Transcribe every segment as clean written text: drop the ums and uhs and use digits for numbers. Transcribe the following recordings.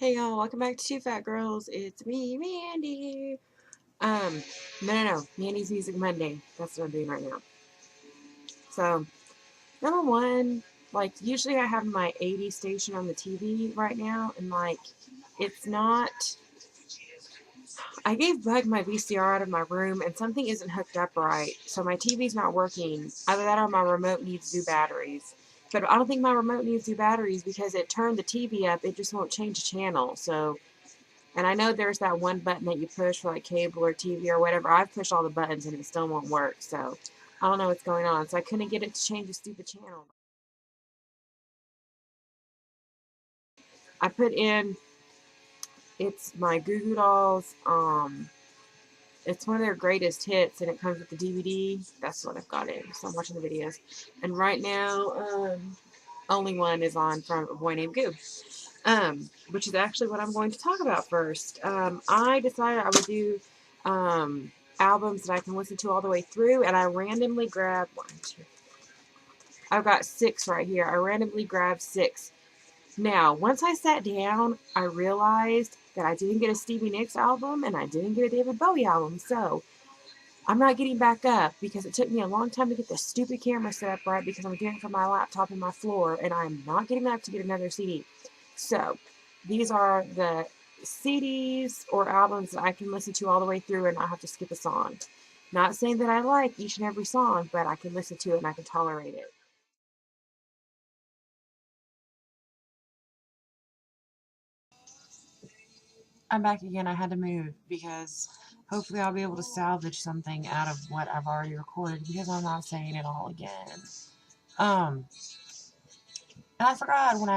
Hey y'all, welcome back to Two Fat Girls. It's me, Mandy. Um, no. Mandy's Music Monday. That's what I'm doing right now. So, number one, like, usually I have my 80 station on the TV right now, and, like, it's not. I gave Bug my VCR out of my room, and something isn't hooked up right, so my TV's not working. Either that or my remote needs new batteries. But I don't think my remote needs new batteries because it turned the TV up, it just won't change the channel, so. And I know there's that one button that you push for like cable or TV or whatever. I've pushed all the buttons and it still won't work. So I don't know what's going on. So I couldn't get it to change the stupid channel. I put in, it's my Goo Goo Dolls. It's one of their greatest hits and it comes with the DVD. That's what I've got in. So I'm watching the videos. And right now, only one is on from A Boy Named Goo. Which is actually what I'm going to talk about first. I decided I would do albums that I can listen to all the way through, and I randomly grabbed one, two. I've got 6 right here. I randomly grabbed 6. Now, once I sat down, I realized that I didn't get a Stevie Nicks album and I didn't get a David Bowie album, so I'm not getting back up because it took me a long time to get the stupid camera set up right because I'm doing it from my laptop and my floor, and I'm not getting up to get another CD. So, these are the CDs or albums that I can listen to all the way through and not have to skip a song. Not saying that I like each and every song, but I can listen to it and I can tolerate it. I'm back again. I had to move because hopefully I'll be able to salvage something out of what I've already recorded because I'm not saying it all again. Um, And I forgot when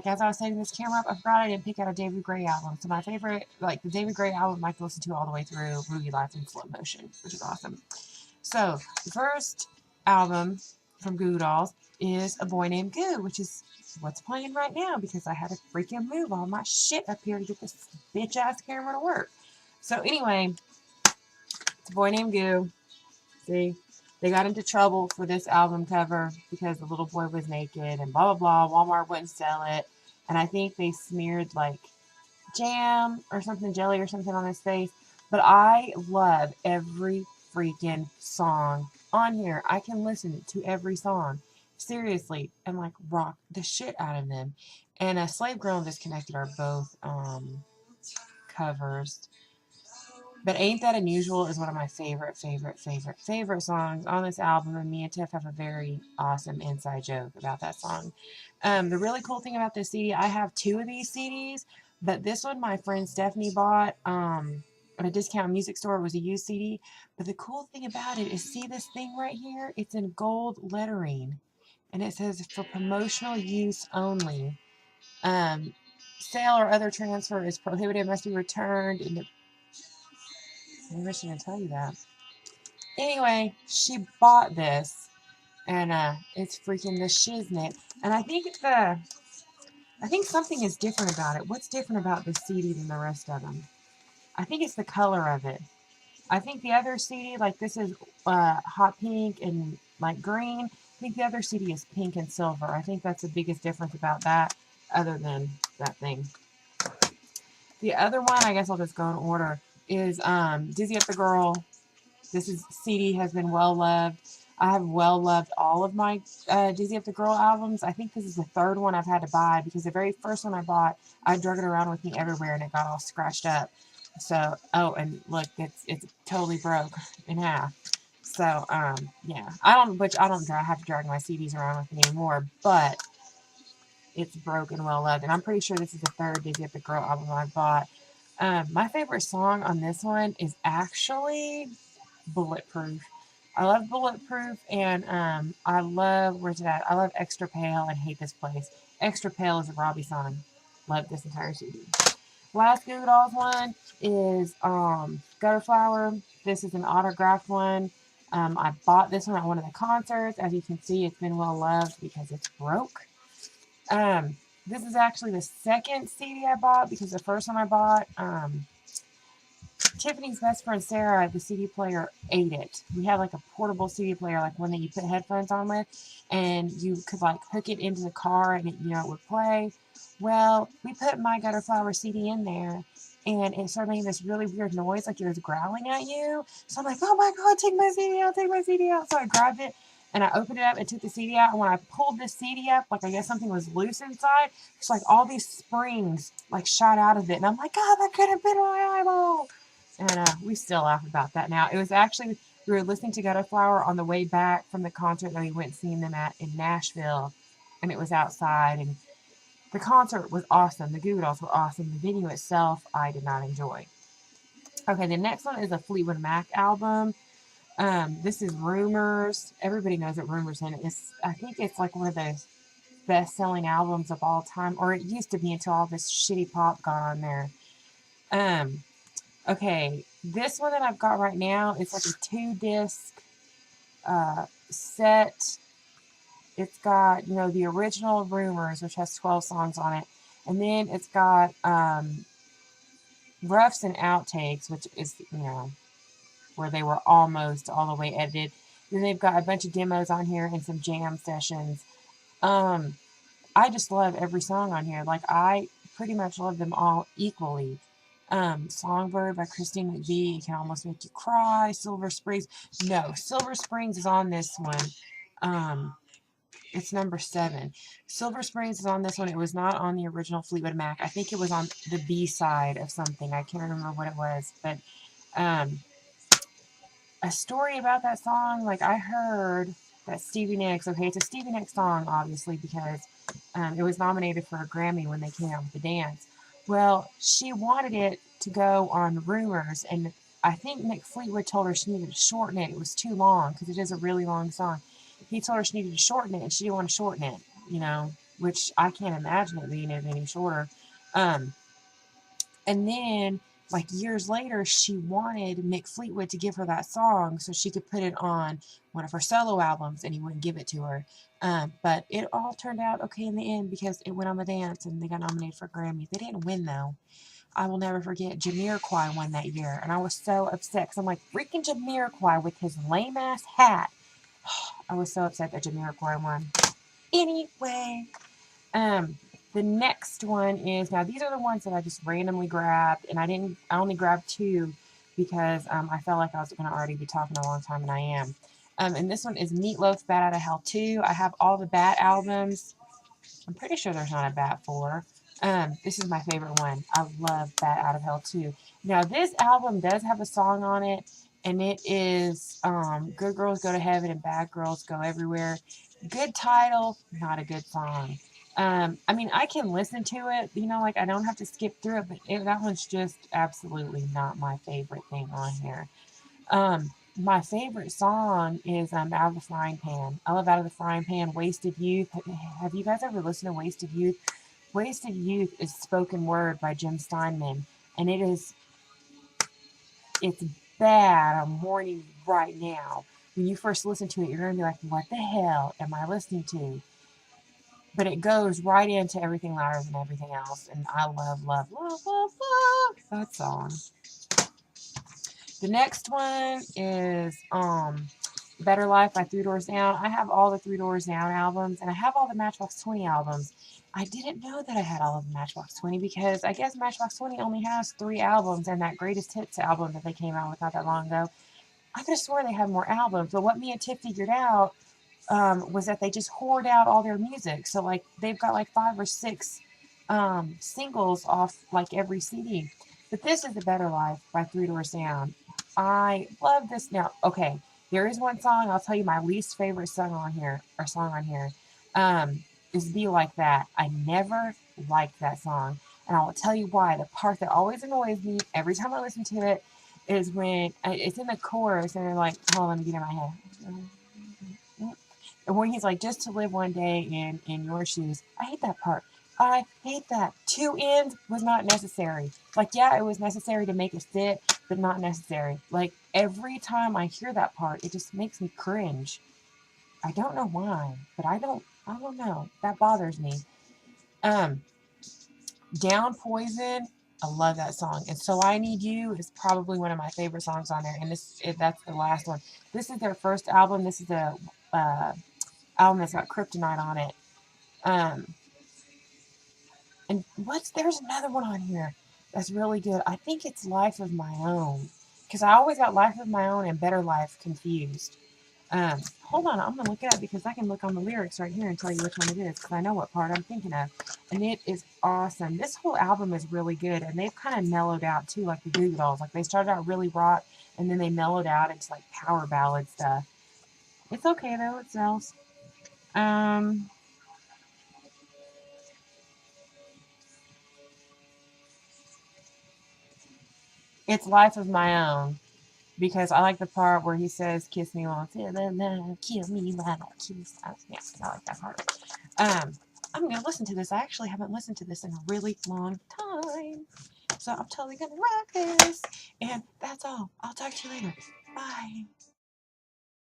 as I was setting this camera up, I forgot I didn't pick out a David Gray album. So my favorite, the David Gray album I can listen to all the way through, Ruby Life in Slow Motion, which is awesome. So the first album from Goo Dolls is A Boy Named Goo, which is what's playing right now because I had to freaking move all my shit up here to get this bitch-ass camera to work. So anyway, it's A Boy Named Goo. See? They got into trouble for this album cover because the little boy was naked and blah, blah, blah. Walmart wouldn't sell it. And I think they smeared like jam or something, jelly or something on his face. But I love every freaking song on here. I can listen to every song. Seriously. And like rock the shit out of them. And Slave Girl and Disconnected are both covers. But Ain't That Unusual is one of my favorite songs on this album, and me and Tiff have a very awesome inside joke about that song. The really cool thing about this CD, I have 2 of these CDs, but this one my friend Stephanie bought at a discount music store. It was a used CD. But the cool thing about it is, see this thing right here? It's in gold lettering, and it says for promotional use only. Sale or other transfer is prohibited, must be returned. Maybe I shouldn't tell you that. Anyway, she bought this, and it's freaking the shiznit. And I think something is different about it. What's different about this CD than the rest of them? I think it's the color of it. I think the other CD, like this is hot pink and like green. I think the other CD is pink and silver. I think that's the biggest difference about that, other than that thing. The other one, I guess I'll just go in order, is Dizzy Up the Girl. This CD has been well loved. I have well loved all of my Dizzy Up the Girl albums. I think this is the 3rd one I've had to buy because the very first one I bought, I drug it around with me everywhere and it got all scratched up. So, oh, and look, it's totally broke in half. So, yeah, I don't have to drag my CDs around with me anymore, but it's broken well loved, and I'm pretty sure this is the 3rd Dizzy Up the Girl album I bought. My favorite song on this one is actually Bulletproof. I love Bulletproof, and I love, where's it at? I love Extra Pale and Hate This Place. Extra Pale is a Robbie song. Love this entire CD. Last Goo Dolls one is Gutterflower. This is an autographed one. I bought this one at one of the concerts. As you can see, it's been well loved because it's broke. This is actually the 2nd CD I bought because the first one I bought, Tiffany's best friend Sarah, the CD player, ate it. We had like a portable CD player, like one that you put headphones on with, and you could like hook it into the car and it, it would play. Well, we put my Gutterflower CD in there, and it started making this really weird noise, like it was growling at you. So I'm like, oh my God, take my CD out, take my CD out. So I grabbed it and I opened it up and took the CD out. And when I pulled the CD up, like I guess something was loose inside. It's like all these springs like shot out of it. And I'm like, God, that could have been my eyeball. And we still laugh about that now. It was actually, we were listening to Gutterflower on the way back from the concert that we went seeing them at in Nashville. And it was outside. And the concert was awesome. The Goo Goo Dolls were awesome. The video itself, I did not enjoy. Okay, the next one is a Fleetwood Mac album. This is Rumours. Everybody knows what Rumours is. I think it's like one of the best-selling albums of all time, or it used to be until all this shitty pop got on there. Okay, this one that I've got right now is like a 2-disc set. It's got, the original Rumours, which has 12 songs on it. And then it's got Roughs and Outtakes, which is, where they were almost all the way edited. Then they've got a bunch of demos on here and some jam sessions. I just love every song on here. Like, I pretty much love them all equally. Songbird by Christine McVie, It Can Almost Make You Cry. Silver Springs. No, Silver Springs is on this one. It's number 7. Silver Springs is on this one. It was not on the original Fleetwood Mac. I think it was on the B side of something. I can't remember what it was. But a story about that song, like I heard that Stevie Nicks, okay, it's a Stevie Nicks song, obviously, because it was nominated for a Grammy when they came out with the dance. Well, she wanted it to go on Rumours, and I think Mick Fleetwood told her she needed to shorten it. It was too long, because it is a really long song. He told her she needed to shorten it, and she didn't want to shorten it, which I can't imagine it being any shorter. And then, like years later, she wanted Mick Fleetwood to give her that song so she could put it on one of her solo albums, and he wouldn't give it to her. But it all turned out okay in the end because it went on the dance and they got nominated for Grammy. They didn't win though. I will never forget Jamiroquai won that year, and I was so upset because I'm like, freaking Jamiroquai with his lame ass hat. I was so upset that Jamiroquai won. Anyway, the next one is, now these are the ones that I just randomly grabbed, and I only grabbed 2 because I felt like I was going to already be talking a long time, and I am. And this one is Loaf.Bat Out of Hell 2. I have all the Bat albums. I'm pretty sure there's not a Bat 4. This is my favorite one. I love Bat Out of Hell 2. Now, this album does have a song on it, and it is Good Girls Go to Heaven and Bad Girls Go Everywhere. Good title, not a good song. I mean, I can listen to it, like I don't have to skip through it, but that one's just absolutely not my favorite thing on here. My favorite song is Out of the Frying Pan. I love Out of the Frying Pan, Wasted Youth. Have you guys ever listened to Wasted Youth? Wasted Youth is spoken word by Jim Steinman, and it's bad. I'm warning you right now. When you first listen to it, you're going to be like, what the hell am I listening to? But it goes right into Everything Louder Than Everything Else, and I love, love, love, love, love that song. The next one is Better Life by Three Doors Down. I have all the Three Doors Down albums, and I have all the Matchbox 20 albums. I didn't know that I had all of the Matchbox 20 because I guess Matchbox 20 only has 3 albums and that Greatest Hits album that they came out with not that long ago. I could have sworn they had more albums, but what me and Tiff figured out was that they just hoard out all their music. So, like, they've got like 5 or 6 singles off like every CD. But this is The Better Life by Three Doors Down. I love this. Now, okay, there is one song, I'll tell you my least favorite song on here, is Be Like That. I never liked that song, and I will tell you why. The part that always annoys me every time I listen to it is when it's in the chorus, and they're like, hold on, let me get in my head. And when he's like, just to live one day in your shoes. I hate that part. I hate that. 2 ends was not necessary. Like, yeah, it was necessary to make it fit, but not necessary. Like, every time I hear that part, it just makes me cringe. I don't know why, but I don't know. That bothers me. Down Poison. I love that song. And So I Need You is probably one of my favorite songs on there. And that's the last one. This is their first album. This is the album that's got Kryptonite on it. And there's another one on here that's really good. I think it's Life of My Own. Because I always got Life of My Own and Better Life confused. Hold on, I'm going to look it up because I can look on the lyrics right here and tell you which one it is because I know what part I'm thinking of. And it is awesome. This whole album is really good, and they've kind of mellowed out too, like the Goo Goo Dolls. Like they started out really rock, and then they mellowed out into like power ballad stuff. It's okay though, it sells. It's Life of My Own. Because I like the part where he says, "Kiss me once, kill me while I kiss." Yeah, I like that part. I'm gonna listen to this. I actually haven't listened to this in a really long time, so I'm totally gonna rock this. And that's all. I'll talk to you later. Bye.